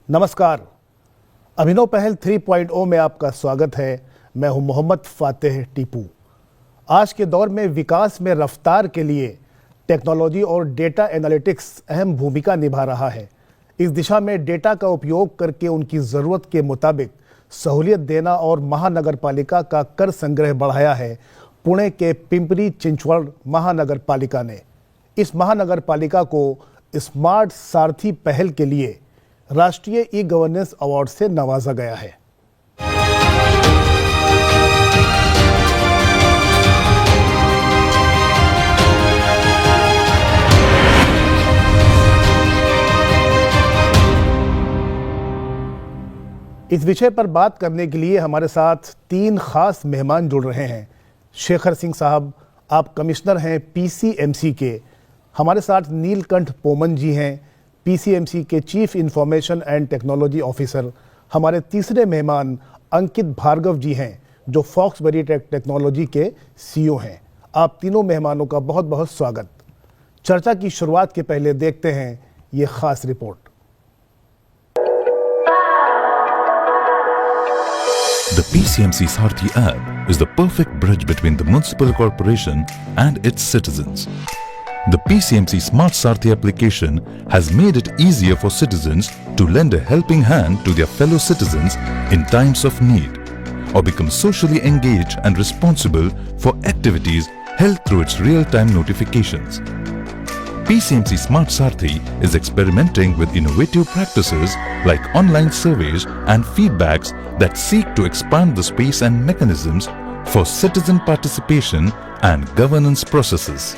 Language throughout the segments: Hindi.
नमस्कार, अभिनव पहल 3.0 में आपका स्वागत है। मैं हूं मोहम्मद फातेह टीपू। आज के दौर में विकास में रफ्तार के लिए टेक्नोलॉजी और डेटा एनालिटिक्स अहम भूमिका निभा रहा है। इस दिशा में डेटा का उपयोग करके उनकी ज़रूरत के मुताबिक सहूलियत देना और महानगर पालिका का कर संग्रह बढ़ाया है पुणे के पिंपरी चिंचवड़ महानगर पालिका ने। इस महानगर पालिका को स्मार्ट सारथी पहल के लिए राष्ट्रीय ई गवर्नेंस अवार्ड से नवाजा गया है। इस विषय पर बात करने के लिए हमारे साथ 3 खास मेहमान जुड़ रहे हैं। शेखर सिंह साहब, आप कमिश्नर हैं पीसीएमसी के। हमारे साथ नीलकंठ पोमन जी हैं, पीसीएमसी के chief information and technology officer. हमारे तीसरे मेहमान अंकित भार्गव जी हैं, जो फॉक्सबरी टेक्नोलॉजी के सीईओ हैं। आप तीनों मेहमानों का बहुत बहुत स्वागत। चर्चा की शुरुआत के पहले देखते हैं ये खास report. The PCMC Saarthi app is the perfect bridge between the municipal corporation and its citizens. The PCMC Smart Saarthi application has made it easier for citizens to lend a helping hand to their fellow citizens in times of need, or become socially engaged and responsible for activities held through its real-time notifications. PCMC Smart Saarthi is experimenting with innovative practices like online surveys and feedbacks that seek to expand the space and mechanisms for citizen participation and governance processes.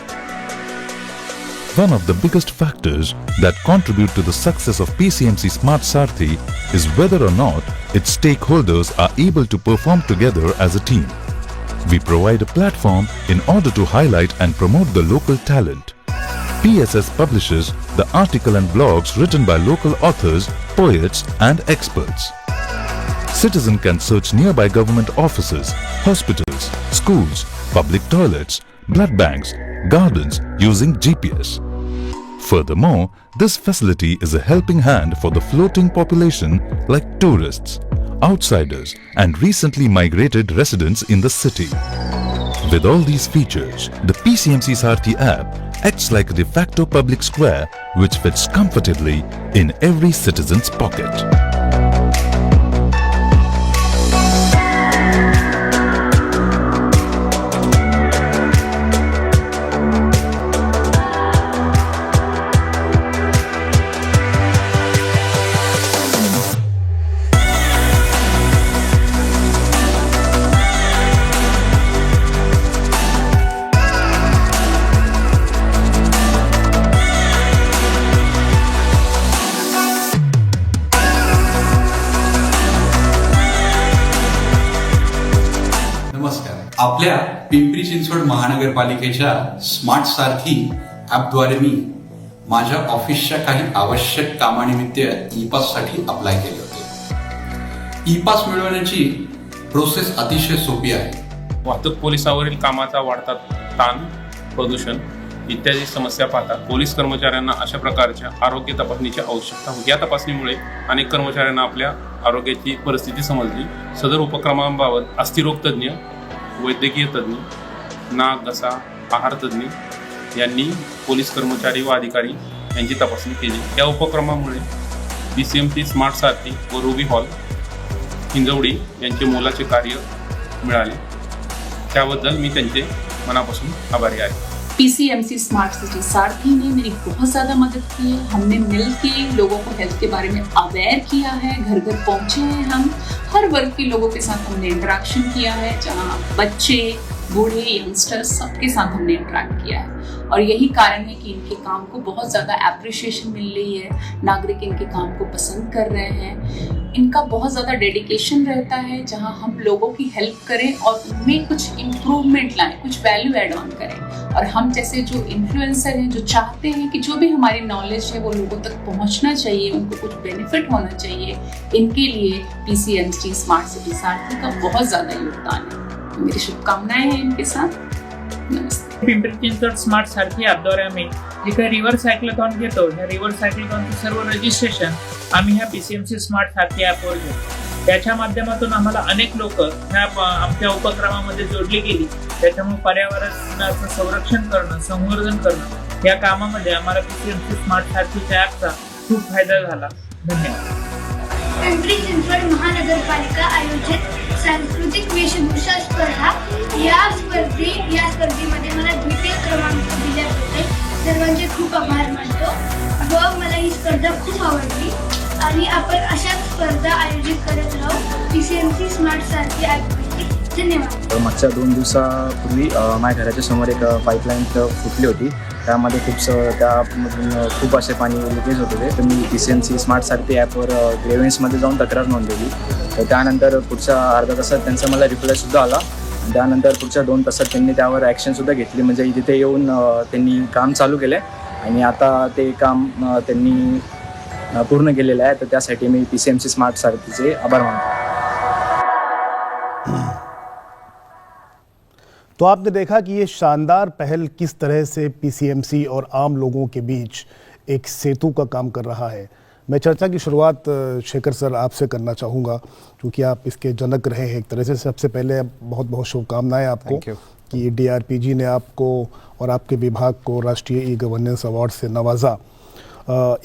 One of the biggest factors that contribute to the success of PCMC Smart Saarthi is whether or not its stakeholders are able to perform together as a team. We provide a platform in order to highlight and promote the local talent. PSS publishes the article and blogs written by local authors, poets and experts. Citizen can search nearby government offices, hospitals, schools, public toilets, blood banks, gardens using GPS. Furthermore, this facility is a helping hand for the floating population like tourists, outsiders and recently migrated residents in the city. With all these features, the PCMC Saarthi app acts like a de facto public square which fits comfortably in every citizen's pocket. आपल्या पिंपरी चिंचवड महानगरपालिकेच्या स्मार्ट सारथी ॲपद्वारे मी माझ्या ऑफिसच्या काही आवश्यक कामानिमित्त ई पाससाठी अप्लाय केले होते। ई पास मिळवण्याची प्रोसेस अतिशय सोपी आहे। वाहतूक पोलिसांवरील कामाचा वाढता ताण, प्रदूषण इत्यादी समस्या पाहता पोलीस कर्मचाऱ्यांना अशा प्रकारच्या आरोग्य तपासणीची आवश्यकता होती। या तपासणीमुळे अनेक कर्मचाऱ्यांना आपल्या आरोग्याची परिस्थिती समजली। सदर उपक्रमांबाबत अस्थिरोग तज्ज्ञ, वैद्यकीय तज्ज्ञ, नाक, घसा, आहार तज्ज्ञ यांनी पोलीस कर्मचारी व अधिकारी यांची तपासणी केली। या उपक्रमामुळे पीसीएमसी स्मार्ट सारथी व रुबी हॉल हिंजवडी यांचे मोलाचे कार्य मिळाले। त्याबद्दल मी त्यांचे मनापासून आभारी आहे। पीसीएमसी स्मार्ट सिटी सारथी ने मेरी बहुत ज़्यादा मदद की है। हमने मिलकर लोगों को हेल्थ के बारे में अवेयर किया है, घर घर पहुँचे हैं। हम हर वर्ग के लोगों के साथ हमने इंटरेक्शन किया है, जहाँ बच्चे, बूढ़े, यंगस्टर्स सबके साथ हमने इंटरेक्ट किया है। और यही कारण है कि इनके काम को बहुत ज़्यादा एप्रिशिएशन मिल रही है। नागरिक इनके काम को पसंद कर रहे हैं। इनका बहुत ज़्यादा डेडिकेशन रहता है, जहां हम लोगों की हेल्प करें और उनमें कुछ इम्प्रूवमेंट लाएं, कुछ वैल्यू एड ऑन करें। और हम जैसे जो इन्फ्लुएंसर हैं, जो चाहते हैं कि जो भी हमारी नॉलेज है वो लोगों तक पहुंचना चाहिए, उनको कुछ बेनिफिट होना चाहिए, इनके लिए पीसीएमसी स्मार्ट सिटी सारथी का बहुत ज़्यादा योगदान है। मेरी शुभकामनाएं हैं इनके साथ। नमस्ते। पिंपरी चिंचवड स्मार्ट सारथी ॲपद्वारे आम्ही जे काही रिव्हर सायक्लोथॉन घेतो, या रिव्हर सायक्लोथॉनचं सर्व रजिस्ट्रेशन आम्ही ह्या PCMC स्मार्ट सारथी ॲपवर घेतो. त्याच्या माध्यमातून आम्हाला अनेक लोक ह्या आमच्या उपक्रमामध्ये जोडली गेली. त्याच्यामुळे पर्यावरणाचं संरक्षण करणं, संवर्धन करणं या कामामध्ये आम्हाला PCMC स्मार्ट सारथीच्या ॲपचा खूप फायदा झाला. धन्यवाद. पिंपरी चिंचवड महानगरपालिका आयोजित सांस्कृतिक वेशभूषा स्पर्धा या स्पर्धेमध्ये मला द्वितीय क्रमांक दिल्याबद्दल सर्वांचे खूप आभार मानतो व मला ही स्पर्धा खूप आवडली आणि आपण अशाच स्पर्धा आयोजित करत राहू PCMC स्मार्ट सारथी ॲपवरती. धन्यवाद. मागच्या 2 दिवसापूर्वी माझ्या घराच्या समोर एक पाईपलाईन फुटली होती. त्यामध्ये त्यामधून खूप असे पाणी लिकेज होत होते. तर मी PCMC स्मार्ट सारथी ॲपवर ग्रेव्हन्समध्ये जाऊन तक्रार नोंदवली. तर त्यानंतर पुढच्या अर्ध्या तासात त्यांचा मला रिप्लायसुद्धा आला. त्यानंतर पुढच्या 2 तासात त्यांनी त्यावर ॲक्शनसुद्धा घेतली. म्हणजे तिथे येऊन त्यांनी काम चालू केलं आहे आणि आता ते काम त्यांनी पूर्ण केलेलं आहे. तर त्यासाठी मी PCMC स्मार्ट सारथीचे आभार मानतो. तो आपने देखा कि ये शानदार पहल किस तरह से PCMC और आम लोगों के बीच एक सेतु का काम कर रहा है. मैं चर्चा की शुरुआत शेखर सर आपसे करना चाहूँगा क्योंकि आप इसके जनक रहे हैं एक तरह से. सबसे पहले बहुत बहुत शुभकामनाएं आपको कि DRPG ने आपको और आपके विभाग को राष्ट्रीय ई-गवर्नेंस अवार्ड से नवाजा.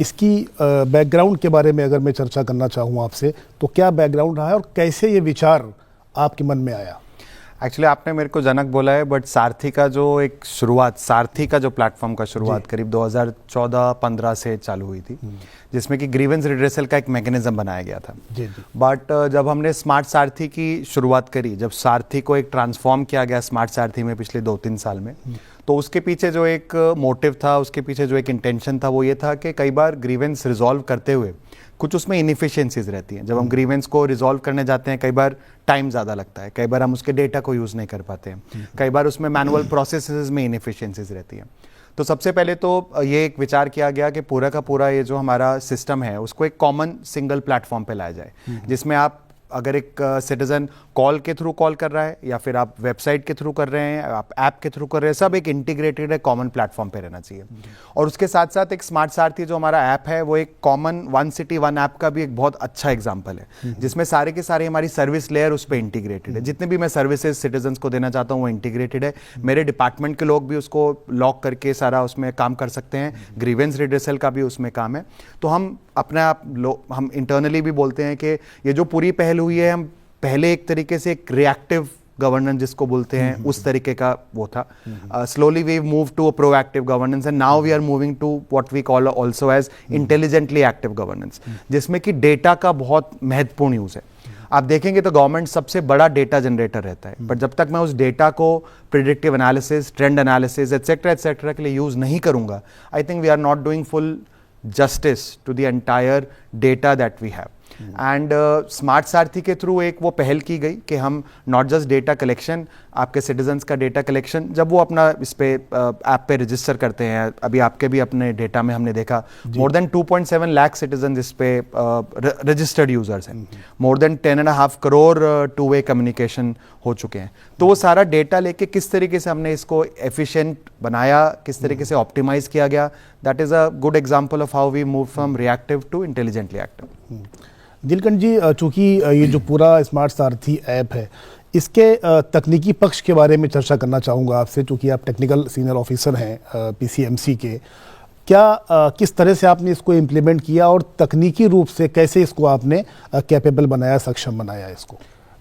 इसकी बैकग्राउंड के बारे में अगर मैं चर्चा करना चाहूँ आपसे तो क्या बैकग्राउंड रहा है और कैसे ये विचार आपके मन में आया? एक्चुअली आपने मेरे को जनक बोला है, बट सारथी का जो एक शुरुआत, सारथी का जो प्लेटफॉर्म का शुरुआत करीब 2014-15 से चालू हुई थी, जिसमें कि ग्रीवेंस रिड्रेसल का एक मैकेनिज्म बनाया गया था. बट जब हमने स्मार्ट सारथी की शुरुआत करी, जब सारथी को एक ट्रांसफॉर्म किया गया स्मार्ट सारथी में पिछले 2-3 साल में, तो उसके पीछे जो एक मोटिव था, उसके पीछे जो एक इंटेंशन था, वो ये था कि कई बार ग्रीवेंस रिजॉल्व करते हुए कुछ उसमें इनएफिशिएंसीज रहती हैं. जब हम ग्रीवेंस को रिजॉल्व करने जाते हैं, कई बार टाइम ज़्यादा लगता है, कई बार हम उसके डेटा को यूज़ नहीं कर पाते हैं, कई बार उसमें मैनुअल प्रोसेसेस में इनएफिशिएंसीज रहती हैं. तो सबसे पहले तो ये एक विचार किया गया कि पूरा का पूरा ये जो हमारा सिस्टम है उसको एक कॉमन सिंगल प्लेटफॉर्म पे लाया जाए, जिसमें आप अगर एक सिटीजन कॉल के थ्रू कॉल कर रहा है या फिर आप वेबसाइट के थ्रू कर रहे हैं, आप ऐप के थ्रू कर रहे हैं, सब एक इंटीग्रेटेड है कॉमन प्लेटफॉर्म पे रहना चाहिए. और उसके साथ साथ एक स्मार्ट सारथी जो हमारा ऐप है वो एक common one city one app का भी एक बहुत अच्छा एग्जांपल है, जिसमें सारे के सारे हमारी सर्विस लेयर उस पर इंटीग्रेटेड है. जितने भी मैं सर्विसेज सिटीजन को देना चाहता हूँ वो इंटीग्रेटेड है. मेरे डिपार्टमेंट के लोग भी उसको लॉक करके सारा उसमें काम कर सकते हैं. ग्रीवेंस रिड्रेसल का भी उसमें काम है. तो हम अपने आप हम इंटरनली भी बोलते हैं कि ये जो पूरी पहल हुई है, हम पहले एक तरीके से एक रिएक्टिव गवर्नेंस जिसको बोलते हैं उस तरीके का वो था. Slowly we move to a proactive governance and now we are moving to what we call also as intelligently active governance, जिसमें कि डेटा का बहुत महत्वपूर्ण यूज है. आप देखेंगे तो गवर्नमेंट सबसे बड़ा डेटा जनरेटर रहता है, बट जब तक मैं उस डेटा को predictive analysis, trend analysis etcetera के लिए यूज नहीं करूंगा, I think we are not doing full justice to the entire data that we have. And smart Sarathi के थ्रू एक वो पहल की गई कि हम नॉट जस्ट डेटा कलेक्शन, आपके सिटीजन्स का डेटा कलेक्शन जब वो अपना इस पे ऐप पे रजिस्टर करते हैं, अभी आपके भी अपने डेटा में हमने देखा मोर देन 2.7 लाख सिटीजन इस पे रजिस्टर्ड यूजर्स हैं, more than 10.5 crore two way communication हो चुके हैं. तो वो सारा डेटा लेके किस तरीके से हमने इसको एफिशिएंट बनाया, किस तरीके से ऑप्टिमाइज किया गया, that is a good example of how we move from reactive to intelligently active. Neelkanth ji, चूँकि ये जो पूरा स्मार्ट सारथी ऐप है, इसके तकनीकी पक्ष के बारे में चर्चा करना चाहूँगा आपसे, चूँकि आप टेक्निकल सीनियर ऑफिसर हैं PCMC के. क्या किस तरह से आपने इसको इम्प्लीमेंट किया और तकनीकी रूप से कैसे इसको आपने कैपेबल बनाया, सक्षम बनाया इसको?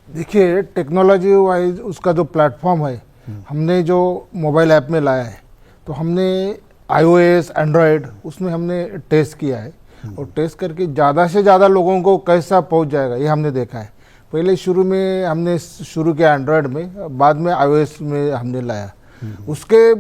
देखिए, टेक्नोलॉजी वाइज उसका जो प्लेटफॉर्म है, हमने जो मोबाइल ऐप में लाया है, तो हमने iOS, एंड्रॉयड उसमें हमने टेस्ट किया है और टेस्ट करके ज़्यादा से ज़्यादा लोगों को कैसा पहुंच जाएगा ये हमने देखा है. पहले शुरू में हमने शुरू किया एंड्रॉयड में, बाद में iOS में हमने लाया. उसके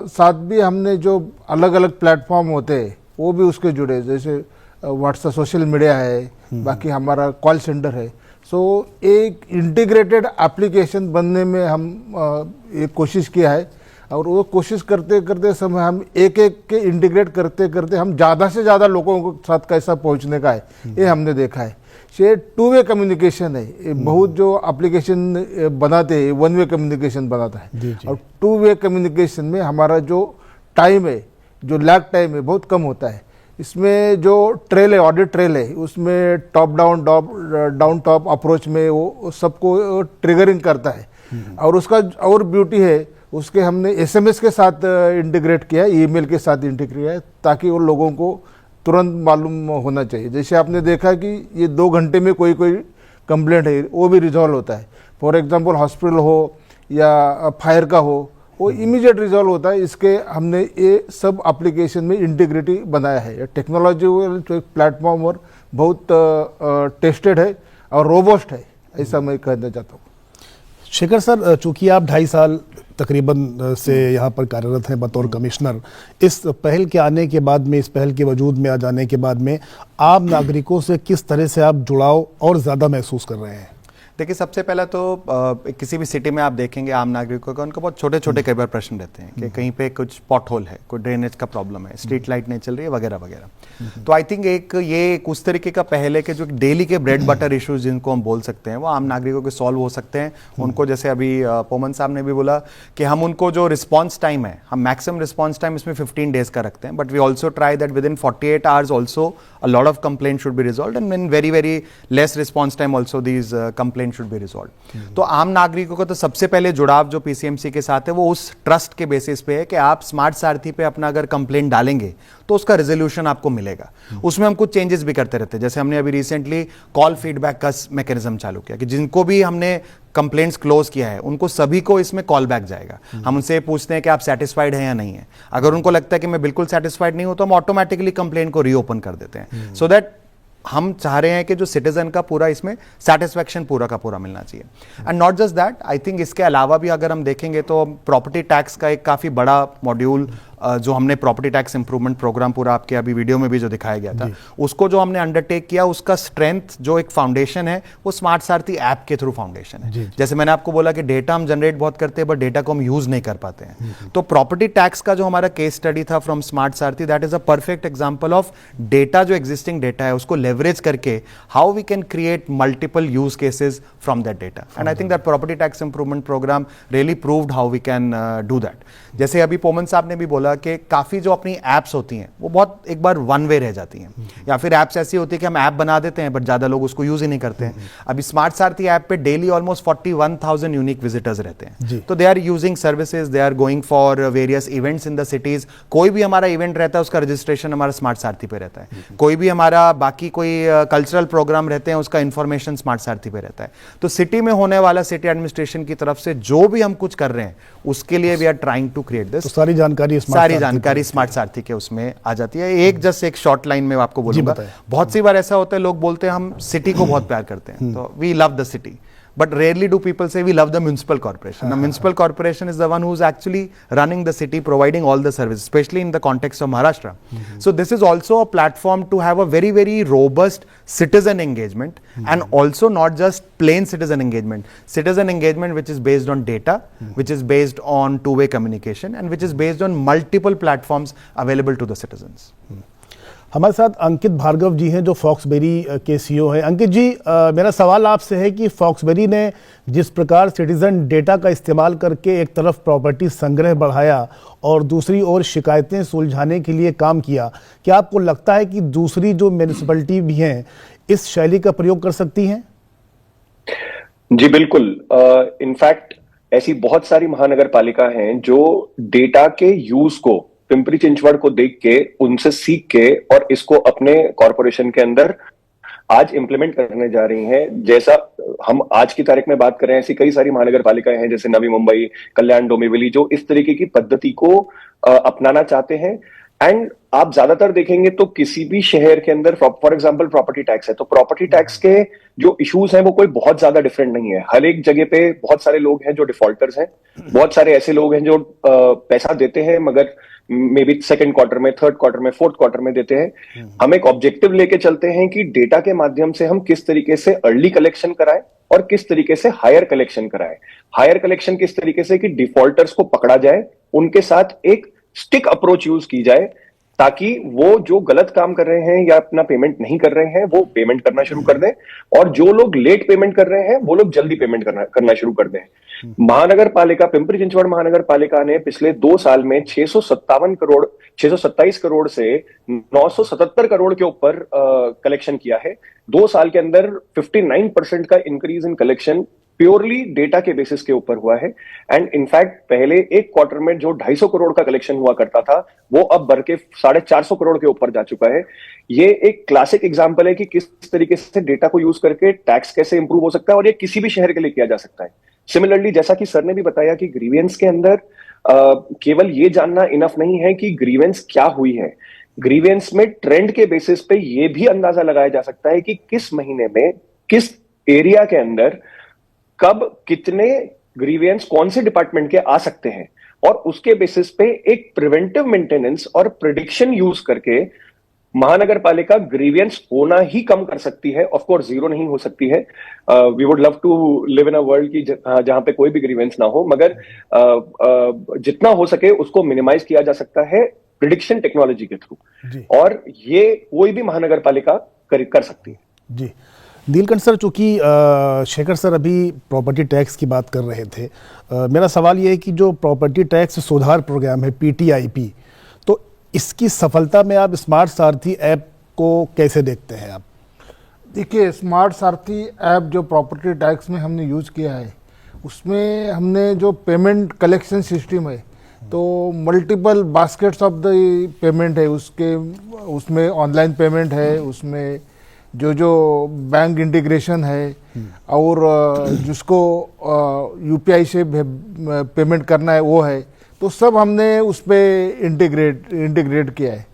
साथ भी हमने जो अलग अलग प्लेटफॉर्म होते हैं वो भी उसके जुड़े, जैसे व्हाट्सएप सोशल मीडिया है, बाकी हमारा कॉल सेंटर है. सो एक इंटीग्रेटेड एप्लीकेशन बनने में हम एक कोशिश किया है और वो कोशिश करते करते समय हम एक एक के इंटीग्रेट करते करते हम ज़्यादा से ज़्यादा लोगों के साथ कैसा पहुंचने का है ये हमने देखा है. ये 2 वे कम्युनिकेशन है. बहुत जो एप्लीकेशन बनाते हैं 1 वे कम्युनिकेशन बनाता है और 2 वे कम्युनिकेशन में हमारा जो टाइम है, जो लैग टाइम है, बहुत कम होता है. इसमें जो ट्रेल है, ऑडिट ट्रेल है, उसमें टॉप डाउन टॉप अप्रोच में वो सबको ट्रिगरिंग करता है। और उसका और ब्यूटी है, उसके हमने SMS के साथ इंटीग्रेट किया है, ईमेल के साथ इंटीग्रेट किया है, ताकि उन लोगों को तुरंत मालूम होना चाहिए। जैसे आपने देखा कि ये 2 घंटे में कोई कंप्लेंट है वो भी रिजॉल्व होता है। फॉर एग्जांपल हॉस्पिटल हो या फायर का हो, वो इमीडिएट रिजॉल्व होता है। इसके हमने ये सब एप्लीकेशन में इंटीग्रिटी बनाया है। टेक्नोलॉजी जो एक प्लेटफॉर्म और बहुत टेस्टेड है और रोबस्ट है, ऐसा मैं कहना चाहता हूँ। शेखर सर, चूंकि आप 2.5 साल तकरीबन से यहाँ पर कार्यरत हैं बतौर कमिश्नर, इस पहल के आने के बाद में, इस पहल के वजूद में आ जाने के बाद में आम नागरिकों से किस तरह से आप जुड़ाव और ज़्यादा महसूस कर रहे हैं? देखिए, सबसे पहला तो किसी भी सिटी में आप देखेंगे आम नागरिकों का उनको बहुत छोटे छोटे कई बार प्रश्न रहते हैं कि कहीं पे कुछ पॉट होल है, कोई ड्रेनेज का प्रॉब्लम है, स्ट्रीट लाइट नहीं चल रही है, वगैरह वगैरह। तो आई थिंक एक उस तरीके का पहल है कि जो डेली के ब्रेड बटर इश्यूज जिनको हम बोल सकते हैं वो आम नागरिकों के सॉल्व हो सकते हैं। उनको जैसे अभी पोमन साहब ने भी बोला कि हम उनको जो रिस्पॉन्स टाइम है, हम मैक्सिमम रिस्पॉन्स टाइम इसमें 15 डेज का रखते हैं, but we also try that within 48 hours also a lot of complaints should be resolved and in very less response time also these complaints should be resolved. तो आम नागरिकों का तो सबसे पहले जुड़ाव जो PCMC के साथ है वो उस ट्रस्ट के बेसिस पे है कि आप स्मार्ट सारथी पे अपना अगर कंप्लेंट डालेंगे तो उसका रेजोल्यूशन आपको मिलेगा। उसमें हम कुछ चेंजेस भी करते रहते हैं। जैसे हमने अभी रिसेंटली कॉल फीडबैक का मैकेनिज्म चालू किया कि जिनको भी हमने कंप्लेंट्स क्लोज किया है उनको सभी को इसमें कॉल बैक जाएगा। हम उनसे पूछते हैं कि आप सेटिस्फाइड हैं या नहीं है। अगर उनको लगता है कि मैं बिल्कुल सेटिस्फाइड नहीं हूं तो हम ऑटोमेटिकली कंप्लेंट को रीओपन कर देते हैं। सो दैट हम चाह रहे हैं कि जो सिटीजन का पूरा इसमें सेटिस्फैक्शन पूरा का पूरा मिलना चाहिए। And not just that, I think इसके अलावा भी अगर हम देखेंगे तो प्रॉपर्टी टैक्स का एक काफ़ी बड़ा मॉड्यूल जो हमने प्रॉपर्टी टैक्स इंप्रूवमेंट प्रोग्राम पूरा आपके अभी वीडियो में भी जो दिखाया गया था, उसको जो हमने अंडरटेक किया, उसका स्ट्रेंथ जो एक फाउंडेशन है वो स्मार्ट सारथी ऐप के थ्रू फाउंडेशन है। जैसे मैंने आपको बोला कि डेटा हम जनरेट बहुत करते हैं बट डेटा को हम यूज नहीं कर पाते हैं। तो प्रॉपर्टी टैक्स का जो हमारा केस स्टडी था from smart Sarathi, that is a perfect example of data जो एग्जिस्टिंग डेटा है उसको लेवरेज करके how we can create multiple use cases from that data. And I think that property tax improvement program really proved how we can do that. जैसे अभी पोमन साहब ने भी बोला कि काफी जो अपनी एप्स होती हैं वो बहुत एक बार वन वे रह जाती हैं, या फिर एप्स ऐसी होती है कि हम ऐप बना देते हैं बट ज्यादा लोग उसको यूज ही नहीं करते हैं। अभी स्मार्ट सारथी ऐप पे डेली ऑलमोस्ट 41,000 यूनिक विजिटर्स रहते हैं। तो they are using services, they are going for various events in the cities. कोई भी हमारा इवेंट रहता है उसका रजिस्ट्रेशन हमारा स्मार्ट सारथी पे रहता है। कोई भी हमारा बाकी कोई कल्चरल प्रोग्राम रहते हैं उसका इंफॉर्मेशन स्मार्ट सारथी पे रहता है। तो सिटी में होने वाला सिटी एडमिनिस्ट्रेशन की तरफ से जो भी हम कुछ कर रहे हैं उसके लिए we are trying to create this. तो सारी जानकारी स्मार्ट सारथी के उसमें आ जाती है। एक शॉर्ट लाइन में आपको बोलूंगा, बहुत सी बार ऐसा होता है लोग बोलते हैं हम सिटी को बहुत प्यार करते हैं, तो we love the city, but rarely do people say we love the municipal corporation. The municipal corporation is the one who's actually running the city, providing all the services, especially in the context of Maharashtra. So this is also a platform to have a very robust citizen engagement, and also not just plain citizen engagement which is based on data, which is based on two-way communication, and which is based on multiple platforms available to the citizens. हमारे साथ अंकित भार्गव जी हैं जो फॉक्सबेरी के CEO हैं। अंकित जी, मेरा सवाल आपसे है कि फॉक्सबेरी ने जिस प्रकार सिटीजन डेटा का इस्तेमाल करके एक तरफ प्रॉपर्टी संग्रह बढ़ाया और दूसरी ओर शिकायतें सुलझाने के लिए काम किया, क्या आपको लगता है कि दूसरी जो म्यूनिसिपैलिटी भी हैं इस शैली का प्रयोग कर सकती हैं? जी बिल्कुल। इनफैक्ट ऐसी बहुत सारी महानगर पालिका हैं जो डेटा के यूज को पिंपरी चिंचवड़ को देख के, उनसे सीख के और इसको अपने कॉरपोरेशन के अंदर आज इंप्लीमेंट करने जा रही हैं। जैसा हम आज की तारीख में बात कर रहे हैं, ऐसी कई सारी महानगर पालिकाएं हैं जैसे नवी मुंबई, कल्याण, डोंबिवली, जो इस तरीके की पद्धति को अपनाना चाहते हैं। एंड आप ज्यादातर देखेंगे तो किसी भी शहर के अंदर फॉर एग्जांपल प्रॉपर्टी टैक्स है, तो प्रॉपर्टी टैक्स के जो इश्यूज हैं वो कोई बहुत ज्यादा डिफरेंट नहीं है। हर एक जगह पे बहुत सारे लोग हैं जो डिफॉल्टर्स हैं, बहुत सारे ऐसे लोग हैं जो पैसा देते हैं मगर मे बी सेकेंड क्वार्टर में, थर्ड क्वार्टर में, फोर्थ क्वार्टर में देते हैं। हम एक ऑब्जेक्टिव लेके चलते हैं कि डेटा के माध्यम से हम किस तरीके से अर्ली कलेक्शन कराएं और किस तरीके से हायर कलेक्शन कराएं। हायर कलेक्शन किस तरीके से कि डिफॉल्टर्स को पकड़ा जाए, उनके साथ एक स्टिक अप्रोच यूज की जाए ताकि वो जो गलत काम कर रहे हैं या अपना पेमेंट नहीं कर रहे हैं वो पेमेंट करना शुरू कर दें, और जो लोग लेट पेमेंट कर रहे हैं वो लोग जल्दी पेमेंट करना शुरू कर दें। महानगर पालिका, पिंपरी चिंचवड़ महानगर पालिका ने पिछले 2 साल में 627 करोड़ से 977 करोड़ के ऊपर कलेक्शन किया है। 2 साल के अंदर 59% का increase in collection purely data के बेसिस के ऊपर हुआ है। एंड इनफैक्ट पहले एक क्वार्टर में जो 250 करोड़ का कलेक्शन हुआ करता था वो अब बढ़ के 450 करोड़ के ऊपर जा चुका है। ये एक क्लासिक एग्जांपल है कि किस तरीके से डेटा को यूज करके टैक्स कैसे इंप्रूव हो सकता है, और ये किसी भी शहर के लिए किया जा सकता है। सिमिलरली, जैसा कि सर ने भी बताया कि ग्रीवेंस के अंदर केवल ये जानना इनफ नहीं है कि ग्रीवेंस क्या हुई है, ग्रीवेंस में ट्रेंड के बेसिस पे ये भी अंदाजा लगाया जा सकता है कि किस महीने में किस एरिया के अंदर कब कितने ग्रीवेंस कौन से डिपार्टमेंट के आ सकते हैं, और उसके बेसिस पे एक प्रिवेंटिव मेंटेनेंस और प्रिडिक्शन यूज करके महानगर पालिका ग्रीवेंस होना ही कम कर सकती है। ऑफ कोर्स जीरो नहीं हो सकती है, we would love to live in a world की जहां पे कोई भी ग्रीवेंस ना हो, मगर जितना हो सके उसको मिनिमाइज किया जा सकता है प्रिडिक्शन टेक्नोलॉजी के थ्रू, और ये कोई भी महानगर पालिका कर सकती है। जी नीलकंठ सर, चूंकि शेखर सर अभी प्रॉपर्टी टैक्स की बात कर रहे थे, मेरा सवाल ये है कि जो प्रॉपर्टी टैक्स सुधार प्रोग्राम है PTIP, तो इसकी सफलता में आप स्मार्ट सारथी ऐप को कैसे देखते हैं आप? देखिए, स्मार्ट सारथी ऐप जो प्रॉपर्टी टैक्स में हमने यूज़ किया है, उसमें हमने जो पेमेंट कलेक्शन सिस्टम है, तो multiple baskets of the payment है, उसमें ऑनलाइन पेमेंट है, उसमें जो बैंक इंटीग्रेशन है, और जिसको UPI से पेमेंट करना है वो है, तो सब हमने उस पर इंटीग्रेट किया है।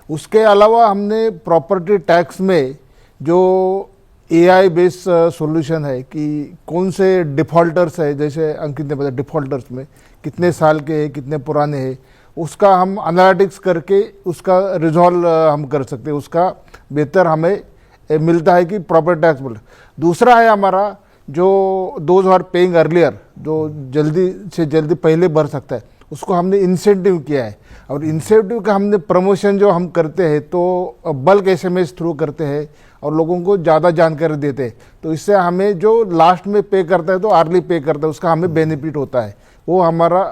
उसके अलावा हमने प्रॉपर्टी टैक्स में जो AI बेस्ड सॉल्यूशन है कि कौन से डिफ़ॉल्टर्स है, जैसे अंकित ने बताया डिफ़ॉल्टर्स में कितने साल के हैं, कितने पुराने हैं, उसका हम एनालिटिक्स करके उसका रिजॉल्व हम कर सकते हैं, उसका बेहतर हमें मिलता है कि प्रॉपर्टी टैक्स मिलता है। दूसरा है हमारा जो 2000 पेइंग अर्लियर, जो जल्दी से जल्दी पहले भर सकता है, उसको हमने इंसेंटिव किया है, और इंसेंटिव का हमने प्रमोशन जो हम करते हैं तो बल्क SMS थ्रू करते हैं और लोगों को ज़्यादा जानकारी देते हैं, तो इससे हमें जो लास्ट में पे करता है तो अर्ली पे करता है, उसका हमें बेनिफिट होता है, वो हमारा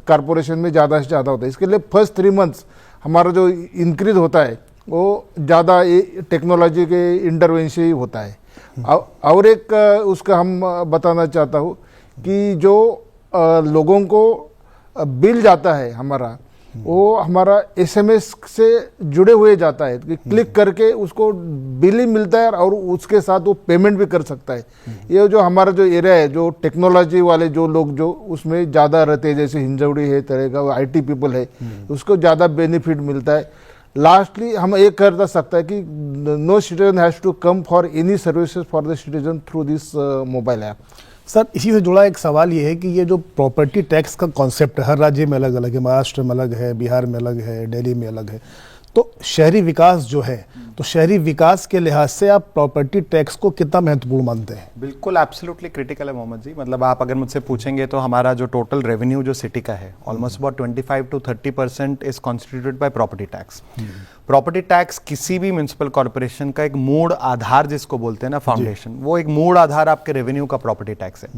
कॉरपोरेशन में ज़्यादा से ज़्यादा होता है। इसके लिए फर्स्ट 3 मंथ्स हमारा जो इंक्रीज होता है वो ज़्यादा टेक्नोलॉजी के इंटरवेंशन ही होता है। और एक उसका हम बताना चाहता हूँ कि जो लोगों को बिल जाता है हमारा, वो हमारा SMS से जुड़े हुए जाता है कि क्लिक करके उसको बिल ही मिलता है और उसके साथ वो पेमेंट भी कर सकता है। ये जो हमारा जो एरिया है, जो टेक्नोलॉजी वाले जो लोग जो उसमें ज़्यादा रहते हैं, जैसे हिंजवड़ी है, तरह का IT पीपल है, उसको ज़्यादा बेनिफिट मिलता है। लास्टली हम एक कर सकता है कि no citizen has to come for any services for the citizen through this mobile app. Sir, इसी से जुड़ा एक सवाल ये है कि ये जो प्रॉपर्टी टैक्स का कॉन्सेप्ट है, हर राज्य में अलग अलग है, महाराष्ट्र में अलग है, बिहार में अलग है, दिल्ली में अलग है, तो शहरी विकास जो है, तो शहरी विकास के लिहाज से आप प्रॉपर्टी टैक्स को कितना महत्वपूर्ण मानते हैं? बिल्कुल एब्सोल्युटली क्रिटिकल है मोहम्मद जी। मतलब आप अगर मुझसे पूछेंगे तो हमारा जो टोटल रेवेन्यू जो सिटी का है, almost about 25 to 30% is constituted by property tax. Property tax किसी भी म्युनिसिपल कॉर्पोरेशन का एक मूड आधार जिसको बोलते हैं ना, फाउंडेशन, वो एक मूड आधार आपके रेवेन्यू का प्रॉपर्टी टैक्स है।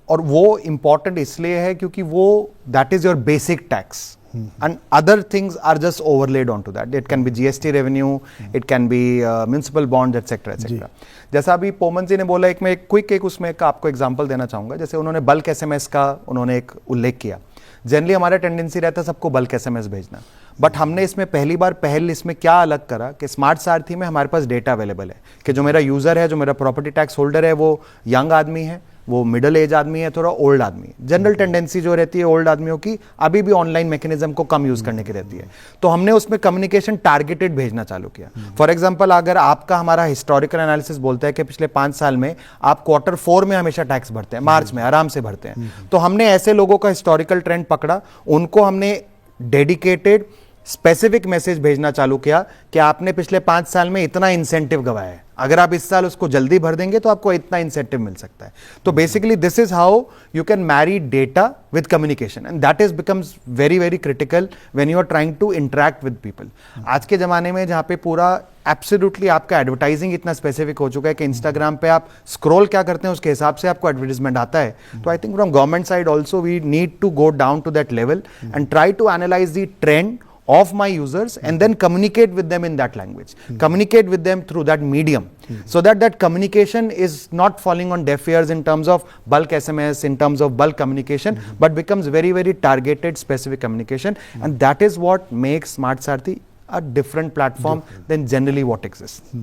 और वो इंपॉर्टेंट इसलिए है क्योंकि वो that is your basic tax and other things are just overlaid onto that. It can be GST revenue, it can be municipal bonds, etc. etc. जैसा अभी पोमन जी ने बोला, एक मैं एक उसमें एक आपको एग्जांपल देना चाहूंगा। जैसे उन्होंने बल्क SMS का उन्होंने एक उल्लेख किया। जनरली हमारा टेंडेंसी रहता है सबको बल्क SMS भेजना, बट हमने इसमें पहल इसमें क्या अलग करा कि स्मार्ट सारथी में हमारे पास डेटा अवेलेबल है कि जो मेरा यूजर है, जो मेरा प्रॉपर्टी टैक्स होल्डर है, वो यंग आदमी है, वो मिडिल एज आदमी है, थोड़ा ओल्ड आदमी है। जनरल टेंडेंसी जो रहती है ओल्ड आदमियों की अभी भी ऑनलाइन मैकेनिज्म को कम यूज करने की रहती है, तो हमने उसमें कम्युनिकेशन टारगेटेड भेजना चालू किया। फॉर एग्जांपल, अगर आपका हमारा हिस्टोरिकल एनालिसिस बोलता है कि पिछले 5 साल में आप Q4 में हमेशा टैक्स भरते हैं, मार्च में आराम से भरते हैं, तो हमने ऐसे लोगों का हिस्टोरिकल ट्रेंड पकड़ा, उनको हमने डेडिकेटेड स्पेसिफिक मैसेज भेजना चालू किया कि आपने पिछले 5 साल में इतना इंसेंटिव गवाया है, अगर आप इस साल उसको जल्दी भर देंगे तो आपको इतना इंसेंटिव मिल सकता है। तो basically this is how you can marry data with communication and that is becomes very very critical when you are trying to interact with people. आज के जमाने में जहां पे पूरा एब्सोल्युटली आपका एडवर्टाइजिंग इतना स्पेसिफिक हो चुका है कि इंस्टाग्राम पे आप स्क्रॉल क्या करते हैं उसके हिसाब से आपको एडवर्टाइजमेंट आता है। तो I think from government side also we need to go down to that level and try to analyse the trend of my users and then communicate with them in that language, communicate with them through that medium, so that that communication is not falling on deaf ears in terms of bulk SMS, in terms of bulk communication, but becomes very very targeted specific communication, and that is what makes Smart Sarthi a different platform than generally what exists.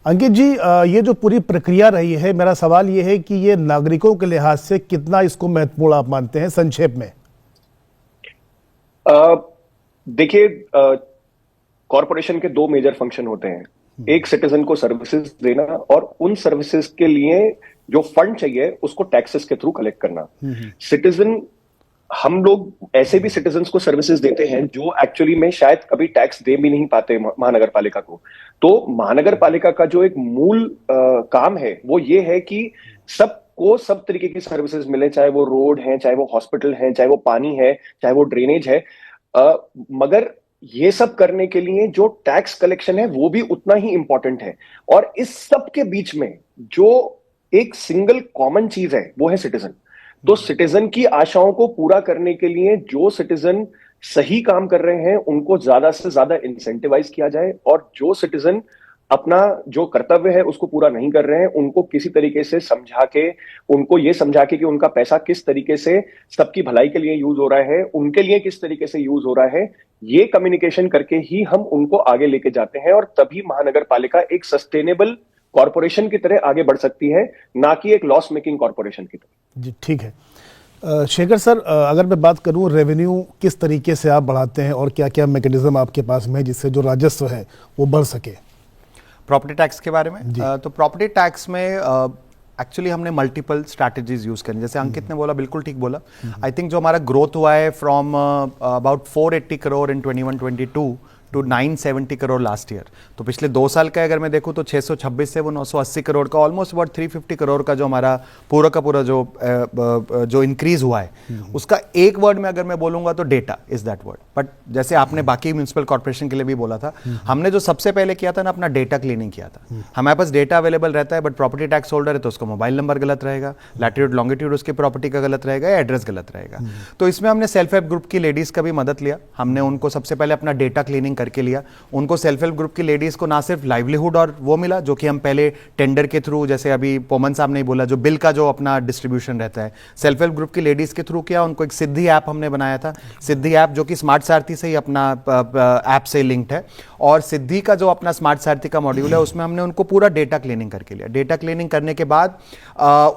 अंकित जी, ये जो पूरी प्रक्रिया रही है, मेरा सवाल ये है कि ये नागरिकों के लिहाज से कितना इसको महत्वपूर्ण आप मानते हैं, संक्षेप में? देखिए, कॉरपोरेशन के 2 मेजर फंक्शन होते हैं। एक सिटीजन को सर्विसेज देना और उन सर्विसेज के लिए जो फंड चाहिए उसको टैक्सेस के थ्रू कलेक्ट करना। सिटीजन, हम लोग ऐसे भी सिटीजन्स को सर्विसेज देते हैं जो एक्चुअली में शायद कभी टैक्स दे भी नहीं पाते महानगर पालिका को। तो महानगर पालिका का जो एक मूल काम है वो ये है कि सबको सब तरीके की सर्विसेज मिले, चाहे वो रोड है, चाहे वो हॉस्पिटल है, चाहे वो पानी है, चाहे वो ड्रेनेज है। मगर ये सब करने के लिए जो टैक्स कलेक्शन है वो भी उतना ही इंपॉर्टेंट है। और इस सब के बीच में जो एक सिंगल कॉमन चीज है वो है सिटीजन। तो सिटीजन की आशाओं को पूरा करने के लिए जो सिटीजन सही काम कर रहे हैं उनको ज्यादा से ज्यादा इंसेंटिवाइज किया जाए, और जो सिटीजन अपना जो कर्तव्य है उसको पूरा नहीं कर रहे हैं उनको किसी तरीके से समझा के, उनको ये समझा के कि उनका पैसा किस तरीके से सबकी भलाई के लिए यूज हो रहा है, उनके लिए किस तरीके से यूज हो रहा है, ये कम्युनिकेशन करके ही हम उनको आगे लेके जाते हैं। और तभी महानगर पालिका एक सस्टेनेबल कॉर्पोरेशन की तरह आगे बढ़ सकती है, ना कि एक लॉस मेकिंग कॉर्पोरेशन की तरह। जी, ठीक है। शेखर सर, अगर मैं बात करूं रेवेन्यू किस तरीके से आप बढ़ाते हैं और क्या क्या मैकेनिज्म आपके पास में है जिससे जो राजस्व है वो बढ़ सके? प्रॉपर्टी टैक्स के बारे में तो प्रॉपर्टी टैक्स में एक्चुअली हमने मल्टीपल स्ट्रैटेजीज यूज करी, जैसे अंकित ने बोला, बिल्कुल ठीक बोला। आई थिंक जो हमारा ग्रोथ हुआ है from about 480 crore in 21-22 to 970 crore last year, तो पिछले 2 साल का अगर मैं देखूं तो 626 से वो 980 करोड़ का, ऑलमोस्ट अबाउट 350 करोड़ का जो हमारा पूरा का पूरा जो इंक्रीज हुआ है, उसका एक वर्ड में अगर मैं बोलूंगा तो data is that word. But जैसे आपने बाकी म्यूनिसिपल कॉर्पोरेशन के लिए भी बोला था, हमने जो सबसे पहले किया था ना, अपना डेटा क्लीनिंग किया था। हमारे पास डेटा अवेलेबल रहता है, बट प्रॉपर्टी टैक्स होल्डर है तो उसका मोबाइल नंबर गलत रहेगा, लैटिट्यूड लॉन्गिट्यूड उसकी प्रॉपर्टी का गलत रहेगा, या एड्रेस गलत रहेगा। तो इसमें हमने सेल्फ हेल्प ग्रुप की लेडीज का भी मदद लिया। हमने उनको सबसे पहले अपना डेटा क्लीनिंग करके लिया। उनको सेल्फ हेल्प ग्रुप की लेडीज को ना सिर्फ लाइवलीहुड और वो मिला जो कि हम पहले टेंडर के थ्रू, जैसे अभी पोमन साहब ने बोला, जो बिल का जो अपना डिस्ट्रीब्यूशन रहता है, सेल्फ हेल्प ग्रुप की लेडीज के थ्रू किया। उनको एक सिद्धि ऐप हमने बनाया था, सिद्धि ऐप जो कि स्मार्ट सारथी से ही अपना ऐप से लिंक्ड है। और सिद्धि का जो अपना स्मार्ट सारथी का मॉड्यूल है उसमें हमने उनको पूरा डेटा क्लीनिंग करके लिया। डेटा क्लीनिंग करने के बाद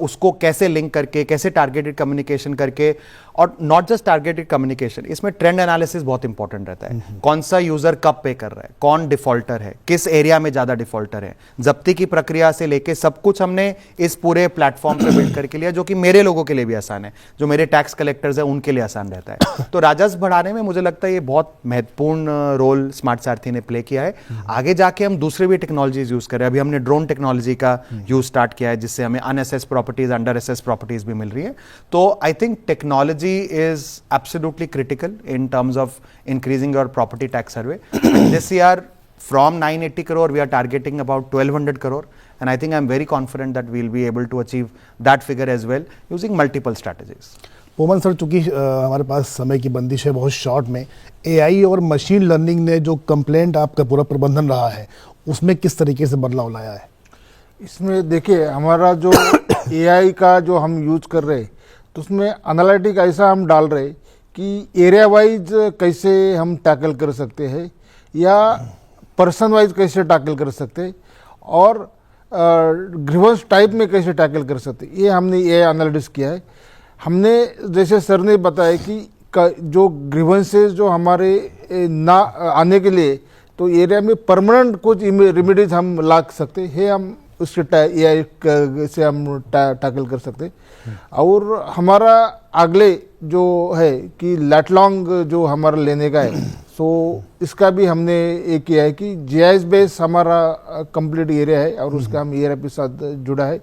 उसको कैसे लिंक करके, कैसे टारगेटेड कम्युनिकेशन करके, और नॉट जस्ट टारगेटेड कम्युनिकेशन, इसमें ट्रेंड एनालिसिस बहुत इंपॉर्टेंट रहता है। कौन सा यूजर कब पे कर रहा है, कौन डिफॉल्टर है, किस एरिया में ज्यादा डिफॉल्टर है, जब्ती की प्रक्रिया से लेके सब कुछ हमने इस पूरे प्लेटफॉर्म पे बिल्ड करके लिया, जो कि मेरे लोगों के लिए भी आसान है, जो मेरे टैक्स कलेक्टर्स है उनके लिए आसान रहता है। तो राजस्व बढ़ाने में मुझे लगता है ये बहुत महत्वपूर्ण रोल स्मार्ट सारथी ने प्ले किया है। आगे जाके हम दूसरे भी टेक्नोलॉजीज यूज करें। अभी हमने ड्रोन टेक्नोलॉजी का यूज स्टार्ट किया है, जिससे हमें अनएसेस प्रॉपर्टीज, अंडर एसेस प्रॉपर्टीज भी मिल रही है। तो I think technology is absolutely critical in terms of increasing our property tax survey. This year from 980 crore we are targeting about 1200 crore, and I think I'm very confident that we'll be able to achieve that figure as well using multiple strategies. पोमन सर, चूंकि हमारे पास समय की बंदिश है बहुत शॉर्ट में, एआई और मशीन लर्निंग ने जो कंप्लेंट आपका पूरा प्रबंधन रहा है उसमें किस तरीके से बदलाव लाया है? इसमें देखिए, हमारा जो एआई का जो हम यूज कर रहे हैं तो उसमें एनालिटिक ऐसा हम डाल रहे कि एरिया वाइज कैसे हम टैकल कर सकते हैं या पर्सन वाइज कैसे टैकल कर सकते हैं और ग्रीवेंस टाइप में कैसे टैकल कर सकते हैं, ये हमने ये एनालिटिक्स किया है। हमने जैसे सर ने बताया कि जो ग्रीवेंसेस जो हमारे ना आने के लिए तो एरिया में परमानेंट कुछ रेमेडीज हम ला सकते हैं, हम उसके एआई से हम टैकल कर सकते। और हमारा अगले जो है कि लैट लॉन्ग जो हमारा लेने का है सो इसका भी हमने ये किया है कि जीआईएस बेस हमारा कंप्लीट एरिया है और उसका हम एरिया के साथ जुड़ा है,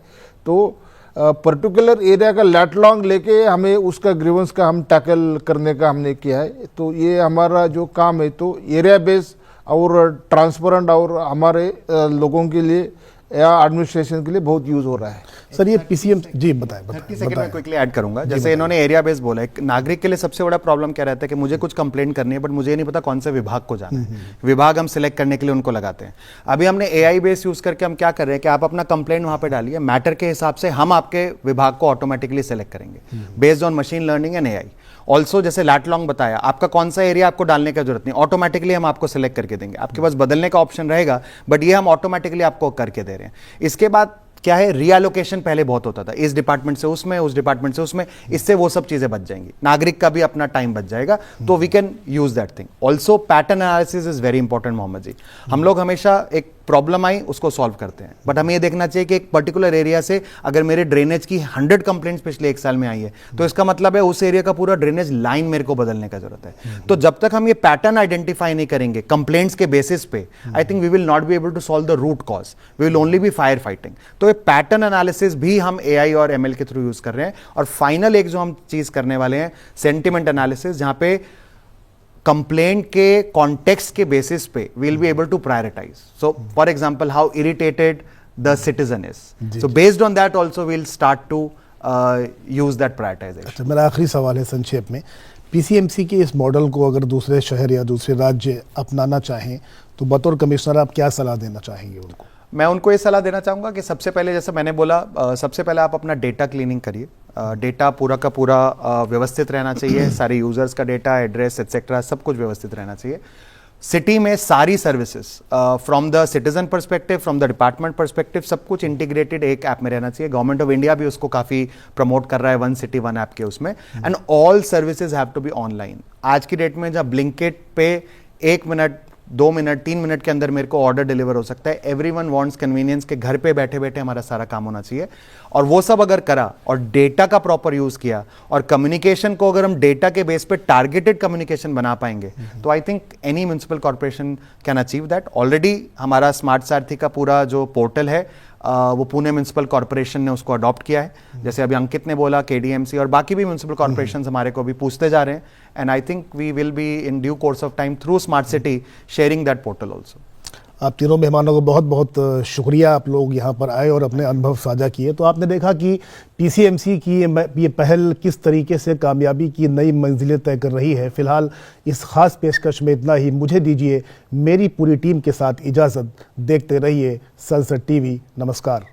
तो पर्टिकुलर एरिया का लैट लॉन्ग लेके हमें उसका ग्रीवेंस का हम टैकल करने का हमने किया है। तो ये हमारा जो काम है तो एरिया बेस और ट्रांसपेरेंट और हमारे लोगों के लिए या एडमिनिस्ट्रेशन के लिए बहुत यूज हो रहा है। सर ये पीसीएम जी बताएं 30 सेकंड में क्विकली ऐड करूंगा। जैसे इन्होंने एरिया बेस बोला, एक नागरिक के लिए सबसे बड़ा प्रॉब्लम क्या रहता है कि मुझे कुछ कंप्लेंट करनी है बट मुझे नहीं पता कौन से विभाग को जाना है। विभाग हम सिलेक्ट करने के लिए उनको लगाते हैं। अभी हमने एआई बेस यूज करके हम क्या कर रहे हैं कि आप अपना कंप्लेंट वहां पे डालिए, मैटर के हिसाब से हम आपके विभाग को ऑटोमेटिकली सिलेक्ट करेंगे based on machine learning and AI. Also जैसे लैट लॉन्ग बताया, आपका कौन सा एरिया आपको डालने की जरूरत नहीं, ऑटोमेटिकली हम आपको सिलेक्ट करके देंगे। आपके पास बदलने का ऑप्शन रहेगा बट ये हम ऑटोमेटिकली आपको करके दे रहे हैं। इसके बाद क्या है, रीएलोकेशन पहले बहुत होता था, इस डिपार्टमेंट से उसमें, उस डिपार्टमेंट से उसमें, इससे वो सब चीजें बच जाएंगी, नागरिक का भी अपना टाइम बच जाएगा, तो we can use that thing. Also pattern analysis is very important Mohammad ji. हम लोग हमेशा एक प्रॉब्लम आई उसको सॉल्व करते हैं, बट हमें ये देखना चाहिए कि एक पर्टिकुलर एरिया से अगर मेरे ड्रेनेज की 100 कंप्लेंट्स पिछले 1 साल में आई है तो इसका मतलब है उस एरिया का पूरा ड्रेनेज लाइन मेरे को बदलने का जरूरत है। तो जब तक हम ये पैटर्न आइडेंटिफाई नहीं करेंगे कंप्लेंट्स के बेसिस पे, I think we will not be able to solve the root cause, we will only be fire fighting. तो ये पैटर्न एनालिसिस भी हम एआई और एमएल के थ्रू यूज कर रहे हैं। और फाइनल एक जो हम चीज करने वाले हैं, सेंटिमेंट एनालिसिस, जहां पे कंप्लेंट के कॉन्टेक्स्ट के बेसिस पे we'll be able to prioritize. So for example, how irritated the citizen is. So based on that also we'll start to use that prioritization. अच्छा, मेरा आखिरी सवाल है संक्षेप में, पीसीएमसी के इस मॉडल को अगर दूसरे शहर या दूसरे राज्य अपनाना चाहें तो बतौर कमिश्नर आप क्या सलाह देना चाहेंगे उनको? मैं उनको ये सलाह देना चाहूँगा कि सबसे पहले, जैसे मैंने बोला, सबसे पहले आप अपना डेटा क्लीनिंग करिए। डेटा पूरा का पूरा व्यवस्थित रहना चाहिए, सारे यूजर्स का डेटा, एड्रेस एटसेट्रा सब कुछ व्यवस्थित रहना चाहिए। सिटी में सारी services from the citizen perspective, from the department perspective, सब कुछ इंटीग्रेटेड एक ऐप में रहना चाहिए। गवर्नमेंट ऑफ इंडिया भी उसको काफ़ी प्रमोट कर रहा है, 1 सिटी 1 ऐप के उसमें। And all services have to be online. आज की डेट में जब ब्लिंकिट पे 1 मिनट, 2 मिनट, 3 मिनट के अंदर मेरे को ऑर्डर डिलीवर हो सकता है, एवरीवन वांट्स कन्वीनियंस के घर पे बैठे बैठे हमारा सारा काम होना चाहिए। और वो सब अगर करा और डेटा का प्रॉपर यूज किया और कम्युनिकेशन को अगर हम डेटा के बेस पे टारगेटेड कम्युनिकेशन बना पाएंगे तो I think any municipal corporation can achieve that. Already हमारा स्मार्ट सारथी का पूरा जो पोर्टल है वो पुणे म्युनिसिपल कॉर्पोरेशन ने उसको अडॉप्ट किया है। जैसे अभी अंकित ने बोला, केडीएमसी और बाकी भी म्युनिसिपल कॉर्पोरेशंस हमारे को भी पूछते जा रहे हैं। And I think we will be in due course of time through smart city sharing that portal also. आप तीनों मेहमानों को बहुत बहुत शुक्रिया, आप लोग यहाँ पर आए और अपने अनुभव साझा किए। तो आपने देखा कि पीसीएमसी की ये पहल किस तरीके से कामयाबी की नई मंजिलें तय कर रही है। फिलहाल इस खास पेशकश में इतना ही। मुझे दीजिए मेरी पूरी टीम के साथ इजाज़त। देखते रहिए सनसेट टीवी। नमस्कार।